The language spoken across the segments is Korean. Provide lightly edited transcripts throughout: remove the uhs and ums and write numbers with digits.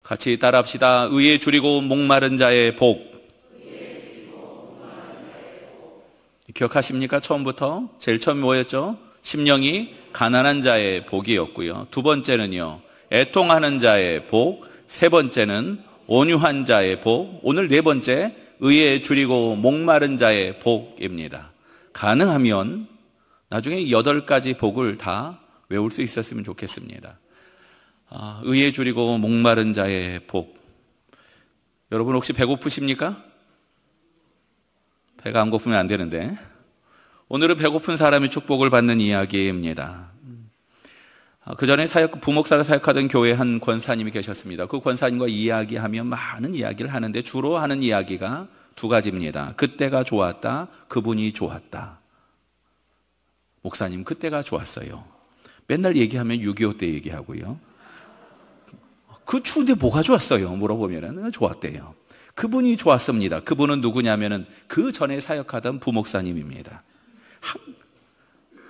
같이 따라합시다. 의에 줄이고 목마른 자의 복. 기억하십니까? 처음부터 제일 처음 뭐였죠? 심령이 가난한 자의 복이었고요. 두 번째는요, 애통하는 자의 복. 세 번째는 온유한 자의 복. 오늘 네 번째, 의에 줄이고 목마른 자의 복입니다. 가능하면 나중에 8가지 복을 다 외울 수 있었으면 좋겠습니다. 의에 줄이고 목마른 자의 복. 여러분 혹시 배고프십니까? 배가 안 고프면 안 되는데. 오늘은 배고픈 사람이 축복을 받는 이야기입니다. 그 전에 부목사로 사역하던 교회 한 권사님이 계셨습니다. 그 권사님과 이야기하면 많은 이야기를 하는데 주로 하는 이야기가 2가지입니다. 그때가 좋았다, 그분이 좋았다. 목사님 그때가 좋았어요. 맨날 얘기하면 6.25 때 얘기하고요. 그 추운데 뭐가 좋았어요? 물어보면 좋았대요. 그분이 좋았습니다. 그분은 누구냐면은 그 전에 사역하던 부목사님입니다.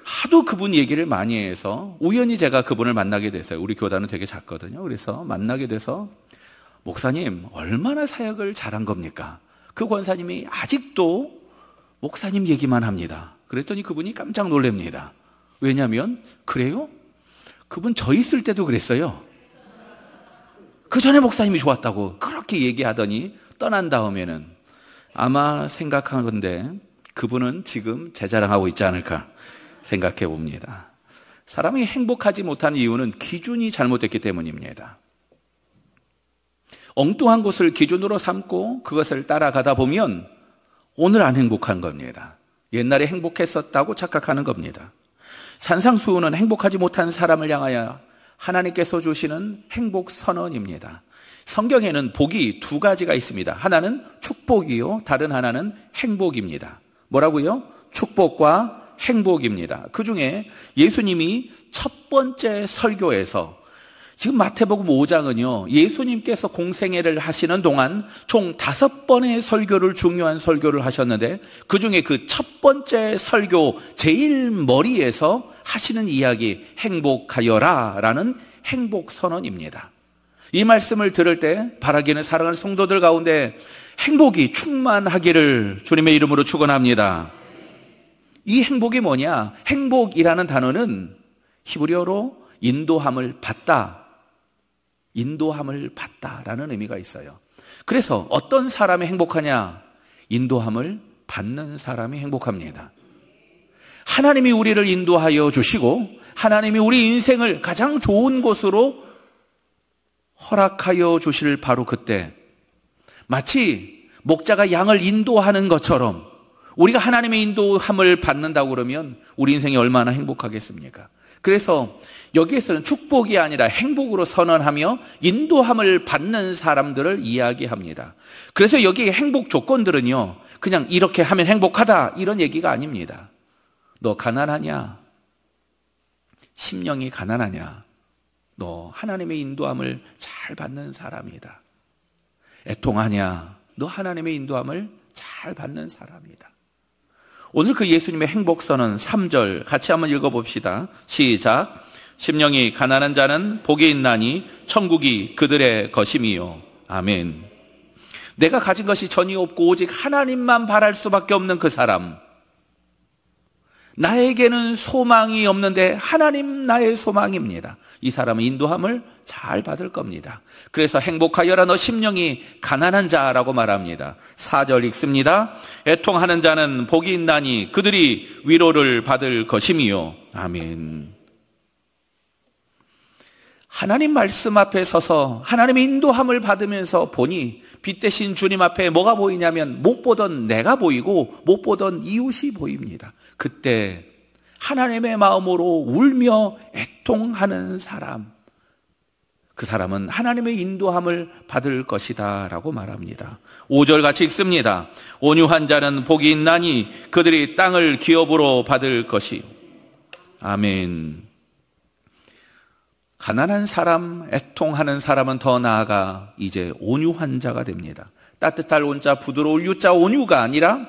하도 그분 얘기를 많이 해서 우연히 제가 그분을 만나게 됐어요. 우리 교단은 되게 작거든요. 그래서 만나게 돼서 목사님 얼마나 사역을 잘한 겁니까? 그 권사님이 아직도 목사님 얘기만 합니다. 그랬더니 그분이 깜짝 놀랍니다. 왜냐하면 그래요? 그분 저 있을 때도 그랬어요. 그 전에 목사님이 좋았다고 그렇게 얘기하더니 떠난 다음에는 아마 생각하건대 그분은 지금 제 자랑하고 있지 않을까 생각해 봅니다. 사람이 행복하지 못한 이유는 기준이 잘못됐기 때문입니다. 엉뚱한 것을 기준으로 삼고 그것을 따라가다 보면 오늘 안 행복한 겁니다. 옛날에 행복했었다고 착각하는 겁니다. 산상수훈은 행복하지 못한 사람을 향하여 하나님께서 주시는 행복 선언입니다. 성경에는 복이 2가지가 있습니다. 하나는 축복이요, 다른 하나는 행복입니다. 뭐라고요? 축복과 행복입니다. 그 중에 예수님이 첫 번째 설교에서 지금 마태복음 5장은요, 예수님께서 공생애를 하시는 동안 총 5번의 설교를, 중요한 설교를 하셨는데 그 중에 그 첫 번째 설교 제일 머리에서 하시는 이야기, 행복하여라 라는 행복 선언입니다. 이 말씀을 들을 때 바라기는 사랑하는 성도들 가운데 행복이 충만하기를 주님의 이름으로 축원합니다. 이 행복이 뭐냐? 행복이라는 단어는 히브리어로 인도함을 받다, 인도함을 받다라는 의미가 있어요. 그래서 어떤 사람이 행복하냐? 인도함을 받는 사람이 행복합니다. 하나님이 우리를 인도하여 주시고 하나님이 우리 인생을 가장 좋은 곳으로 허락하여 주실 바로 그때, 마치 목자가 양을 인도하는 것처럼 우리가 하나님의 인도함을 받는다고 그러면 우리 인생이 얼마나 행복하겠습니까? 그래서 여기에서는 축복이 아니라 행복으로 선언하며 인도함을 받는 사람들을 이야기합니다. 그래서 여기 행복 조건들은요, 그냥 이렇게 하면 행복하다 이런 얘기가 아닙니다. 너 가난하냐? 심령이 가난하냐? 너 하나님의 인도함을 잘 받는 사람이다. 애통하냐? 너 하나님의 인도함을 잘 받는 사람이다. 오늘 그 예수님의 행복선언 3절 같이 한번 읽어봅시다. 시작. 심령이 가난한 자는 복이 있나니 천국이 그들의 것임이요. 아멘. 내가 가진 것이 전이 없고 오직 하나님만 바랄 수밖에 없는 그 사람, 나에게는 소망이 없는데 하나님 나의 소망입니다. 이 사람은 인도함을 잘 받을 겁니다. 그래서 행복하여라 너 심령이 가난한 자라고 말합니다. 4절 읽습니다. 애통하는 자는 복이 있나니 그들이 위로를 받을 것임이요. 아멘. 하나님 말씀 앞에 서서 하나님의 인도함을 받으면서 보니 빛 대신 주님 앞에 뭐가 보이냐면 못 보던 내가 보이고 못 보던 이웃이 보입니다. 그때 하나님의 마음으로 울며 애통하는 사람, 그 사람은 하나님의 인도함을 받을 것이다 라고 말합니다. 5절 같이 읽습니다. 온유한 자는 복이 있나니 그들이 땅을 기업으로 받을 것이. 아멘. 가난한 사람, 애통하는 사람은 더 나아가 이제 온유한 자가 됩니다. 따뜻할 온자, 부드러울 유자 온유가 아니라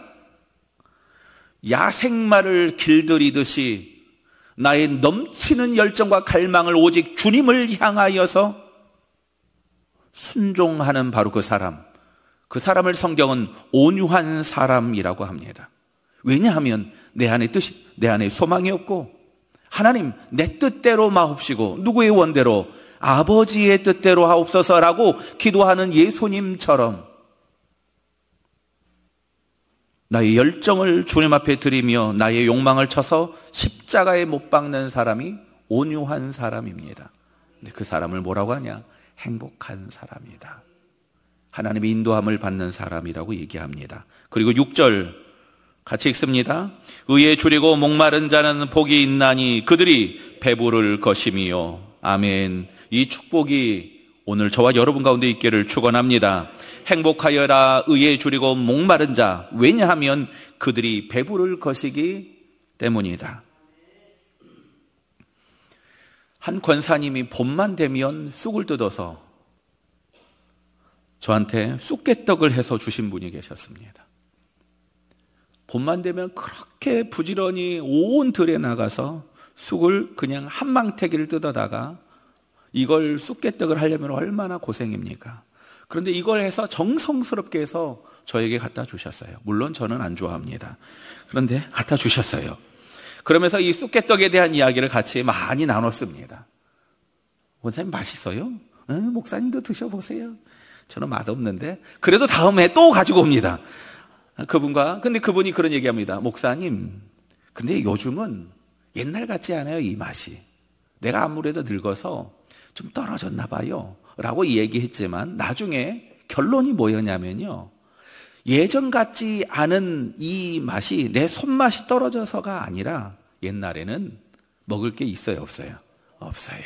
야생마를 길들이듯이 나의 넘치는 열정과 갈망을 오직 주님을 향하여서 순종하는 바로 그 사람을 성경은 온유한 사람이라고 합니다. 왜냐하면 내 안에 소망이 없고, 하나님 내 뜻대로 마옵시고 누구의 원대로? 아버지의 뜻대로 하옵소서라고 기도하는 예수님처럼 나의 열정을 주님 앞에 드리며 나의 욕망을 쳐서 십자가에 못 박는 사람이 온유한 사람입니다. 근데 그 사람을 뭐라고 하냐? 행복한 사람이다. 하나님의 인도함을 받는 사람이라고 얘기합니다. 그리고 6절 같이 읽습니다. 의에 줄이고 목마른 자는 복이 있나니 그들이 배부를 것임이요. 아멘. 이 축복이 오늘 저와 여러분 가운데 있기를 축원합니다. 행복하여라 의에 줄이고 목마른 자. 왜냐하면 그들이 배부를 것이기 때문이다. 한 권사님이 봄만 되면 쑥을 뜯어서 저한테 쑥개떡을 해서 주신 분이 계셨습니다. 봄만 되면 그렇게 부지런히 온 들에 나가서 쑥을 그냥 한 망태기를 뜯어다가 이걸 쑥개떡을 하려면 얼마나 고생입니까? 그런데 이걸 해서 정성스럽게 해서 저에게 갖다 주셨어요. 물론 저는 안 좋아합니다. 그런데 갖다 주셨어요. 그러면서 이 쑥개떡에 대한 이야기를 같이 많이 나눴습니다. 원사님 맛있어요? 응, 목사님도 드셔보세요. 저는 맛없는데 그래도 다음에 또 가지고 옵니다. 근데 그분이 그런 얘기합니다. 목사님, 근데 요즘은 옛날 같지 않아요, 이 맛이. 내가 아무래도 늙어서 좀 떨어졌나 봐요 라고 얘기했지만 나중에 결론이 뭐였냐면요, 예전 같지 않은 이 맛이 내 손맛이 떨어져서가 아니라 옛날에는 먹을 게 있어요, 없어요? 없어요.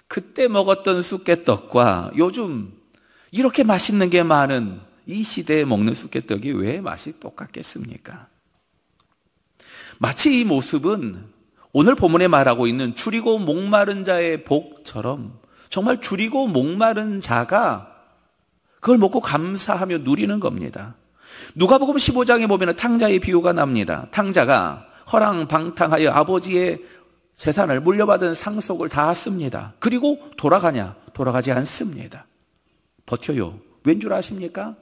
그때 먹었던 쑥개떡과 요즘 이렇게 맛있는 게 많은 이 시대에 먹는 쑥개떡이 왜 맛이 똑같겠습니까? 마치 이 모습은 오늘 본문에 말하고 있는 줄이고 목마른 자의 복처럼 정말 줄이고 목마른 자가 그걸 먹고 감사하며 누리는 겁니다. 누가복음 15장에 보면 탕자의 비유가 납니다. 탕자가 허랑방탕하여 아버지의 재산을 물려받은 상속을 다 씁니다. 그리고 돌아가냐? 돌아가지 않습니다. 버텨요. 왠 줄 아십니까?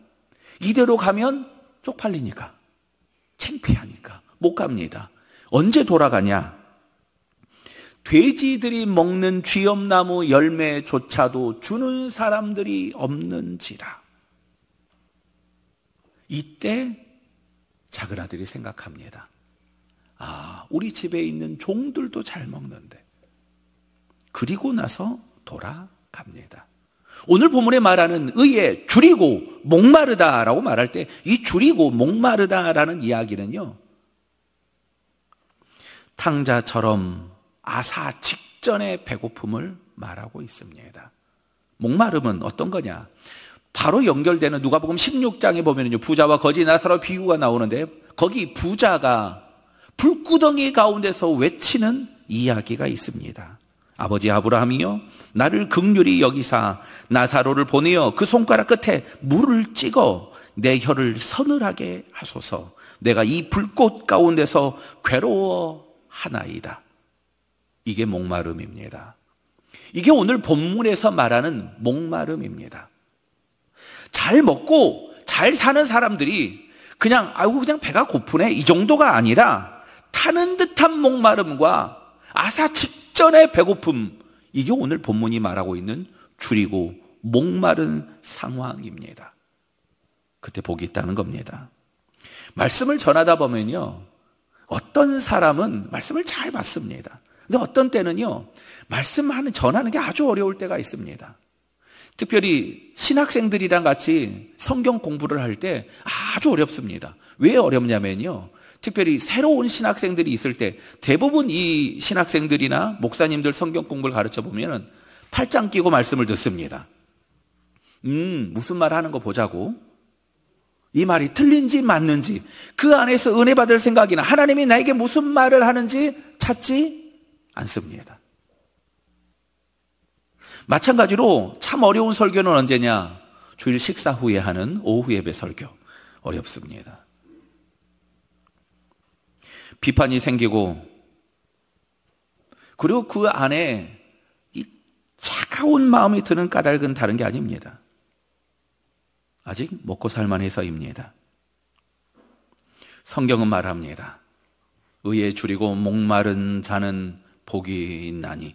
이대로 가면 쪽팔리니까, 창피하니까 못 갑니다. 언제 돌아가냐? 돼지들이 먹는 쥐엄나무 열매조차도 주는 사람들이 없는지라. 이때 작은 아들이 생각합니다. 아, 우리 집에 있는 종들도 잘 먹는데. 그리고 나서 돌아갑니다. 오늘 본문에 말하는 의에 줄이고 목마르다라고 말할 때 이 줄이고 목마르다라는 이야기는요, 탕자처럼 아사 직전의 배고픔을 말하고 있습니다. 목마름은 어떤 거냐? 바로 연결되는 누가복음 16장에 보면요, 부자와 거지 나사로 비유가 나오는데 거기 부자가 불구덩이 가운데서 외치는 이야기가 있습니다. 아버지 아브라함이여, 나를 긍휼히 여기사 나사로를 보내어 그 손가락 끝에 물을 찍어 내 혀를 서늘하게 하소서. 내가 이 불꽃 가운데서 괴로워하나이다. 이게 목마름입니다. 이게 오늘 본문에서 말하는 목마름입니다. 잘 먹고 잘 사는 사람들이 그냥 배가 고프네 이 정도가 아니라 타는 듯한 목마름과 아사 직전의 배고픔, 이게 오늘 본문이 말하고 있는 줄이고 목마른 상황입니다. 그때 복이 있다는 겁니다. 말씀을 전하다 보면요, 어떤 사람은 말씀을 잘 받습니다. 근데 어떤 때는요, 전하는 게 아주 어려울 때가 있습니다. 특별히 신학생들이랑 같이 성경 공부를 할 때 아주 어렵습니다. 왜 어렵냐면요, 특별히 새로운 신학생들이 있을 때 대부분 이 신학생들이나 목사님들 성경 공부를 가르쳐 보면 팔짱 끼고 말씀을 듣습니다. 무슨 말 하는 거 보자고. 이 말이 틀린지 맞는지, 그 안에서 은혜 받을 생각이나 하나님이 나에게 무슨 말을 하는지 찾지 않습니다. 마찬가지로 참 어려운 설교는 언제냐? 주일 식사 후에 하는 오후 예배 설교. 어렵습니다. 비판이 생기고, 그리고 그 안에 이 안타까운 마음이 드는 까닭은 다른 게 아닙니다. 아직 먹고 살만해서입니다. 성경은 말합니다. 의에 줄이고 목마른 자는 복이 있나니.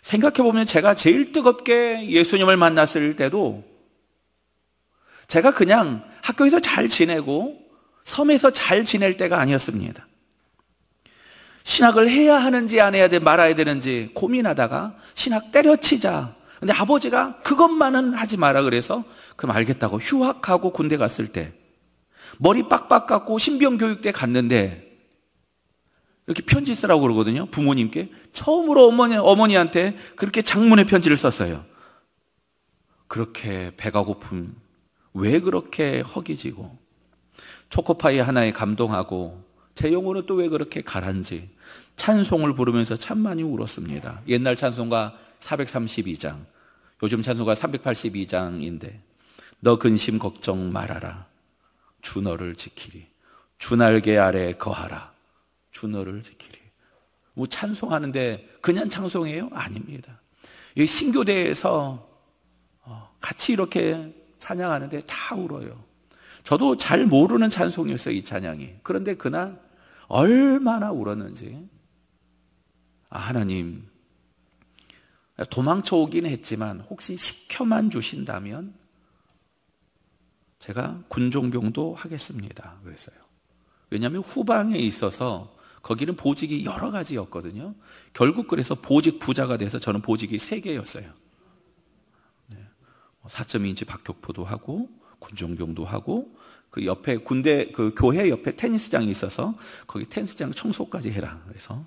생각해보면 제가 제일 뜨겁게 예수님을 만났을 때도 제가 그냥 학교에서 잘 지내고 섬에서 잘 지낼 때가 아니었습니다. 신학을 해야 하는지 안 해야 돼 말아야 되는지 고민하다가 신학 때려치자. 근데 아버지가 그것만은 하지 마라 그래서 그럼 알겠다고 휴학하고 군대 갔을 때 머리 빡빡 깎고 신병교육대 갔는데 이렇게 편지 쓰라고 그러거든요. 부모님께. 처음으로 어머니한테 그렇게 장문의 편지를 썼어요. 그렇게 배가 고픔, 왜 그렇게 허기지고 초코파이 하나에 감동하고 제 영혼은 또 왜 그렇게 가란지 찬송을 부르면서 참 많이 울었습니다. 옛날 찬송가 432장, 요즘 찬송가 382장인데 너 근심 걱정 말아라. 주 너를 지키리. 주 날개 아래 거하라. 주 너를 지키리. 뭐 찬송하는데 그냥 찬송해요? 아닙니다. 이 신교대에서 같이 이렇게 찬양하는데 다 울어요. 저도 잘 모르는 찬송이었어요, 이 찬양이. 그런데 그날 얼마나 울었는지. 하나님, 도망쳐 오긴 했지만 혹시 시켜만 주신다면 제가 군종병도 하겠습니다. 그랬어요. 왜냐하면 후방에 있어서 거기는 보직이 여러 가지였거든요. 결국 그래서 보직 부자가 돼서 저는 보직이 3개였어요. 4.2인치 박격포도 하고 군종병도 하고 그 옆에 군대 그 교회 옆에 테니스장이 있어서 거기 테니스장 청소까지 해라. 그래서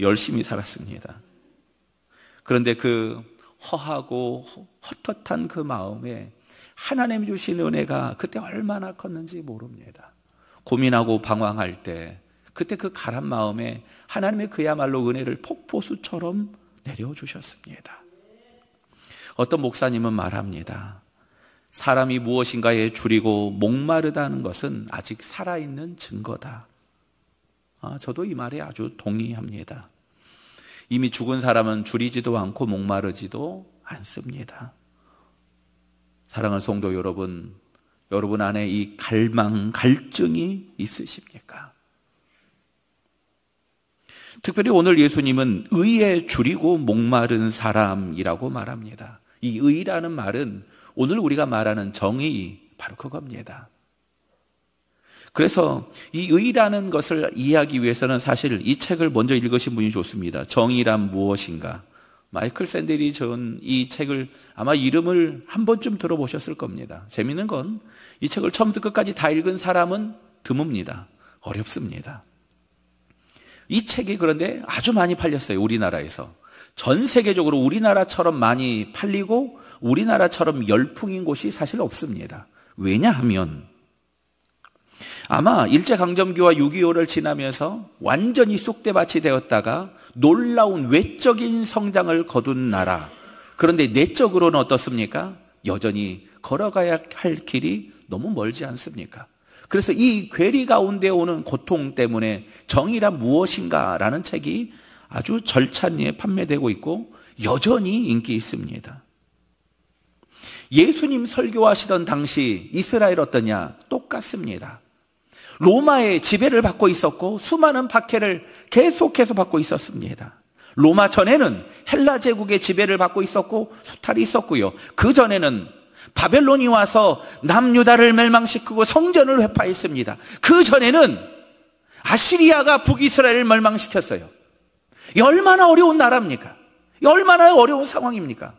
열심히 살았습니다. 그런데 그 허하고 헛헛한 그 마음에 하나님 주신 은혜가 그때 얼마나 컸는지 모릅니다. 고민하고 방황할 때 그때 그 가란 마음에 하나님의 그야말로 은혜를 폭포수처럼 내려주셨습니다. 어떤 목사님은 말합니다. 사람이 무엇인가에 줄이고 목마르다는 것은 아직 살아있는 증거다. 저도 이 말에 아주 동의합니다. 이미 죽은 사람은 줄이지도 않고 목마르지도 않습니다. 사랑하는 성도 여러분, 여러분 안에 이 갈망, 갈증이 있으십니까? 특별히 오늘 예수님은 의에 줄이고 목마른 사람이라고 말합니다. 이 의라는 말은 오늘 우리가 말하는 정의, 바로 그겁니다. 그래서 이 의라는 것을 이해하기 위해서는 사실 이 책을 먼저 읽으신 분이 좋습니다. 정의란 무엇인가? 마이클 샌델이 적은 이 책을 아마 이름을 한 번쯤 들어보셨을 겁니다. 재미있는 건 이 책을 처음부터 끝까지 다 읽은 사람은 드뭅니다. 어렵습니다. 이 책이 그런데 아주 많이 팔렸어요. 우리나라에서. 전 세계적으로 우리나라처럼 많이 팔리고 우리나라처럼 열풍인 곳이 사실 없습니다. 왜냐하면 아마 일제강점기와 6.25를 지나면서 완전히 쑥대밭이 되었다가 놀라운 외적인 성장을 거둔 나라. 그런데 내적으로는 어떻습니까? 여전히 걸어가야 할 길이 너무 멀지 않습니까? 그래서 이 괴리 가운데 오는 고통 때문에 정의란 무엇인가 라는 책이 아주 절찬리에 판매되고 있고 여전히 인기 있습니다. 예수님 설교하시던 당시 이스라엘 어떠냐? 똑같습니다. 로마의 지배를 받고 있었고 수많은 박해를 계속해서 받고 있었습니다. 로마 전에는 헬라 제국의 지배를 받고 있었고 수탈이 있었고요. 그 전에는 바벨론이 와서 남유다를 멸망시키고 성전을 회파했습니다. 그 전에는 아시리아가 북이스라엘을 멸망시켰어요. 얼마나 어려운 나라입니까? 얼마나 어려운 상황입니까?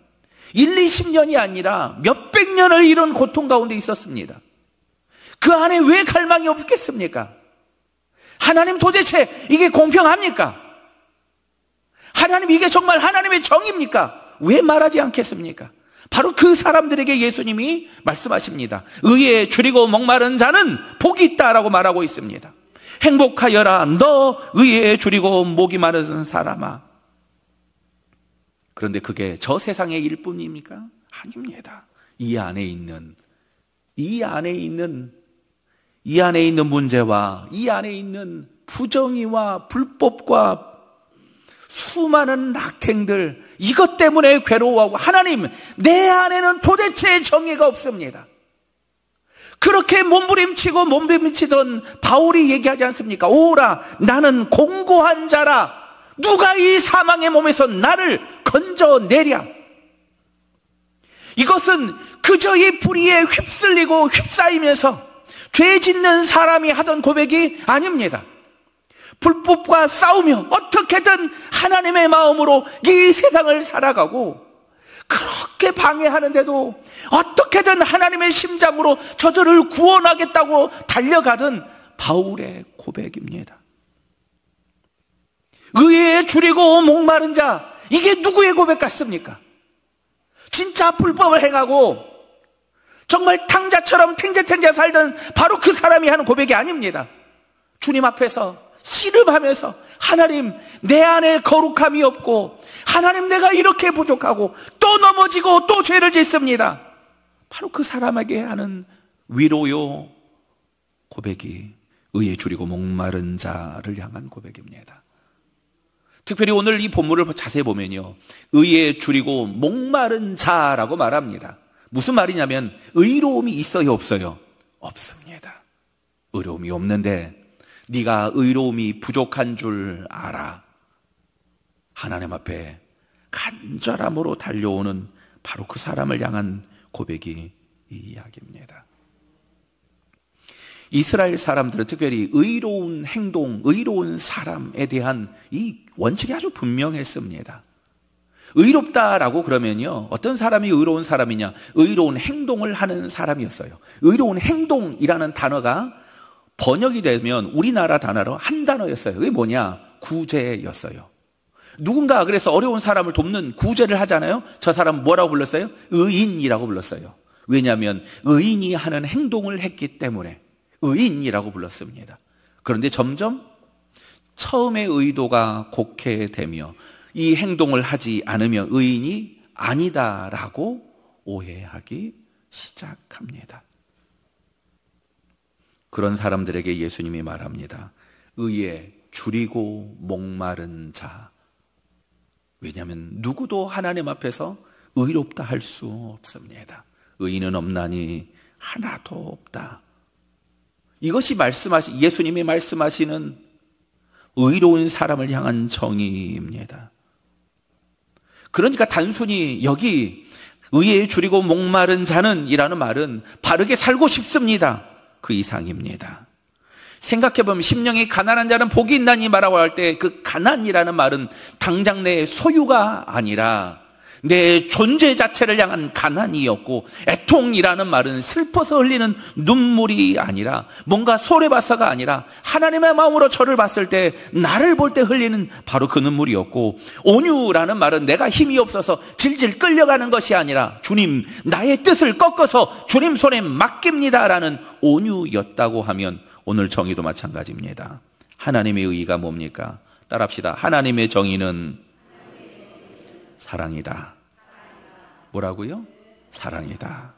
1, 20년이 아니라 몇백 년을 이런 고통 가운데 있었습니다. 그 안에 왜 갈망이 없겠습니까? 하나님 도대체 이게 공평합니까? 하나님 이게 정말 하나님의 정의입니까? 왜 말하지 않겠습니까? 바로 그 사람들에게 예수님이 말씀하십니다. 의에 줄이고 목마른 자는 복이 있다라고 말하고 있습니다. 행복하여라 너 의에 줄이고 목이 마른 사람아. 그런데 그게 저 세상의 일뿐입니까? 아닙니다. 이 안에 있는 문제와 이 안에 있는 부정의와 불법과 수많은 악행들, 이것 때문에 괴로워하고, 하나님, 내 안에는 도대체 정의가 없습니다. 그렇게 몸부림치던 바울이 얘기하지 않습니까? 오라, 나는 공고한 자라. 누가 이 사망의 몸에서 나를 건져내랴. 이것은 그저 이 불의에 휩쓸리고 휩싸이면서 죄 짓는 사람이 하던 고백이 아닙니다. 불법과 싸우며 어떻게든 하나님의 마음으로 이 세상을 살아가고, 그렇게 방해하는데도 어떻게든 하나님의 심장으로 저들을 구원하겠다고 달려가던 바울의 고백입니다. 의에 줄이고 목마른 자, 이게 누구의 고백 같습니까? 진짜 불법을 행하고 정말 탕자처럼 탱자탱자 살던 바로 그 사람이 하는 고백이 아닙니다. 주님 앞에서 씨름하면서, 하나님, 내 안에 거룩함이 없고, 하나님, 내가 이렇게 부족하고 또 넘어지고 또 죄를 짓습니다. 바로 그 사람에게 하는 위로요 고백이 의에 줄이고 목마른 자를 향한 고백입니다. 특별히 오늘 이 본문을 자세히 보면요, 의에 줄이고 목마른 자라고 말합니다. 무슨 말이냐면, 의로움이 있어요, 없어요? 없습니다. 의로움이 없는데 네가 의로움이 부족한 줄 알아. 하나님 앞에 간절함으로 달려오는 바로 그 사람을 향한 고백이 이 이야기입니다. 이스라엘 사람들은 특별히 의로운 행동, 의로운 사람에 대한 이 원칙이 아주 분명했습니다. 의롭다라고 그러면요, 어떤 사람이 의로운 사람이냐? 의로운 행동을 하는 사람이었어요. 의로운 행동이라는 단어가 번역이 되면 우리나라 단어로 한 단어였어요. 그게 뭐냐? 구제였어요. 누군가 그래서 어려운 사람을 돕는 구제를 하잖아요. 저 사람 뭐라고 불렀어요? 의인이라고 불렀어요. 왜냐하면 의인이 하는 행동을 했기 때문에 의인이라고 불렀습니다. 그런데 점점 처음의 의도가 곡해되며 이 행동을 하지 않으면 의인이 아니다라고 오해하기 시작합니다. 그런 사람들에게 예수님이 말합니다. 의에 줄이고 목마른 자. 왜냐하면 누구도 하나님 앞에서 의롭다 할 수 없습니다. 의인은 없나니 하나도 없다. 이것이 예수님이 말씀하시는 의로운 사람을 향한 정의입니다. 그러니까 단순히 여기 의에 줄이고 목마른 자는 이라는 말은 바르게 살고 싶습니다, 그 이상입니다. 생각해보면 심령이 가난한 자는 복이 있나니 말하고 할 때 그 가난이라는 말은 당장 내 소유가 아니라 내 존재 자체를 향한 가난이었고, 애통이라는 말은 슬퍼서 흘리는 눈물이 아니라 뭔가 소래봐서가 아니라 하나님의 마음으로 저를 봤을 때, 나를 볼 때 흘리는 바로 그 눈물이었고, 온유라는 말은 내가 힘이 없어서 질질 끌려가는 것이 아니라 주님, 나의 뜻을 꺾어서 주님 손에 맡깁니다라는 온유였다고 하면 오늘 정의도 마찬가지입니다. 하나님의 의의가 뭡니까? 따라합시다. 하나님의 정의는 사랑이다. 뭐라고요? 사랑이다.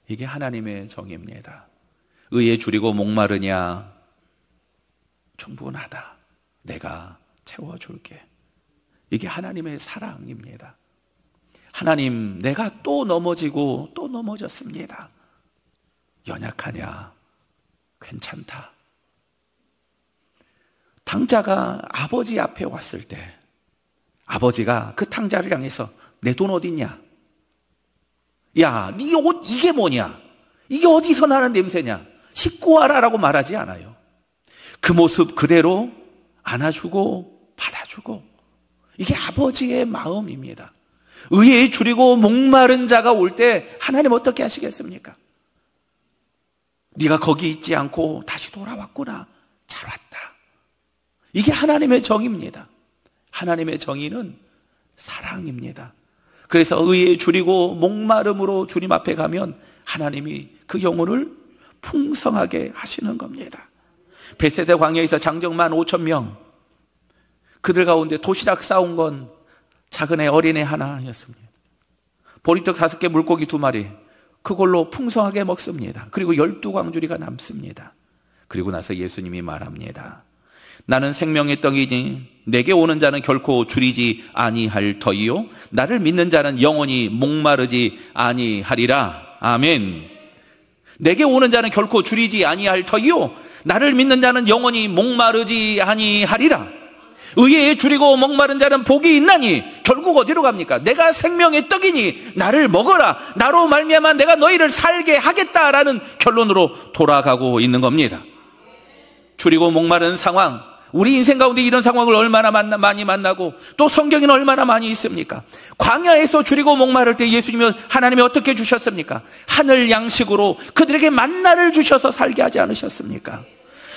이게 하나님의 정의입니다. 의에 줄이고 목마르냐? 충분하다. 내가 채워줄게. 이게 하나님의 사랑입니다. 하나님, 내가 또 넘어지고 또 넘어졌습니다. 연약하냐? 괜찮다. 탕자가 아버지 앞에 왔을 때 아버지가 그 탕자를 향해서 내 돈 어딨냐? 야, 네 옷 이게 뭐냐? 이게 어디서 나는 냄새냐? 씻고 와라라고 말하지 않아요. 그 모습 그대로 안아주고 받아주고, 이게 아버지의 마음입니다. 의에 줄이고 목마른 자가 올 때 하나님 어떻게 하시겠습니까? 네가 거기 있지 않고 다시 돌아왔구나. 잘 왔다. 이게 하나님의 정의입니다. 하나님의 정의는 사랑입니다. 그래서 의에 줄이고 목마름으로 주님 앞에 가면 하나님이 그 영혼을 풍성하게 하시는 겁니다. 벳세다 광야에서 장정만 5,000명, 그들 가운데 도시락 싸운 건 작은 애, 어린애 하나였습니다. 보리떡 5개, 물고기 2마리, 그걸로 풍성하게 먹습니다. 그리고 12광주리가 남습니다. 그리고 나서 예수님이 말합니다. 나는 생명의 떡이니 내게 오는 자는 결코 줄이지 아니할 터이요 나를 믿는 자는 영원히 목마르지 아니하리라. 아멘. 내게 오는 자는 결코 줄이지 아니할 터이요 나를 믿는 자는 영원히 목마르지 아니하리라. 의에 줄이고 목마른 자는 복이 있나니 결국 어디로 갑니까? 내가 생명의 떡이니 나를 먹어라. 나로 말미암아 내가 너희를 살게 하겠다라는 결론으로 돌아가고 있는 겁니다. 줄이고 목마른 상황, 우리 인생 가운데 이런 상황을 얼마나 많이 만나고 또 성경에는 얼마나 많이 있습니까? 광야에서 줄이고 목마를 때 예수님은 하나님이 어떻게 주셨습니까? 하늘 양식으로 그들에게 만나를 주셔서 살게 하지 않으셨습니까?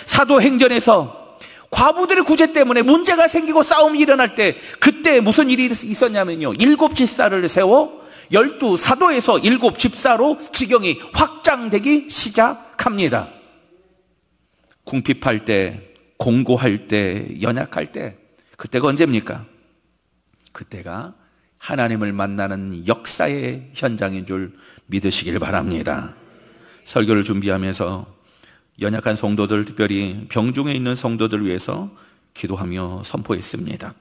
사도행전에서 과부들의 구제 때문에 문제가 생기고 싸움이 일어날 때 그때 무슨 일이 있었냐면요, 7 집사를 세워 12 사도에서 7 집사로 지경이 확장되기 시작합니다. 궁핍할 때, 공고할 때, 연약할 때, 그때가 언제입니까? 그때가 하나님을 만나는 역사의 현장인 줄 믿으시길 바랍니다. 설교를 준비하면서 연약한 성도들, 특별히 병중에 있는 성도들을 위해서 기도하며 선포했습니다.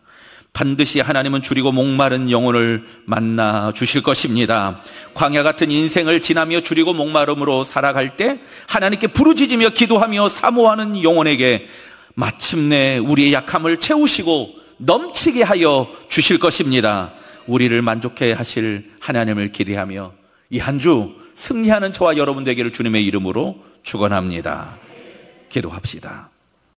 반드시 하나님은 줄이고 목마른 영혼을 만나 주실 것입니다. 광야 같은 인생을 지나며 줄이고 목마름으로 살아갈 때 하나님께 부르짖으며 기도하며 사모하는 영혼에게 마침내 우리의 약함을 채우시고 넘치게 하여 주실 것입니다. 우리를 만족해 하실 하나님을 기대하며 이 한 주 승리하는 저와 여러분 되기를 주님의 이름으로 축원합니다. 기도합시다.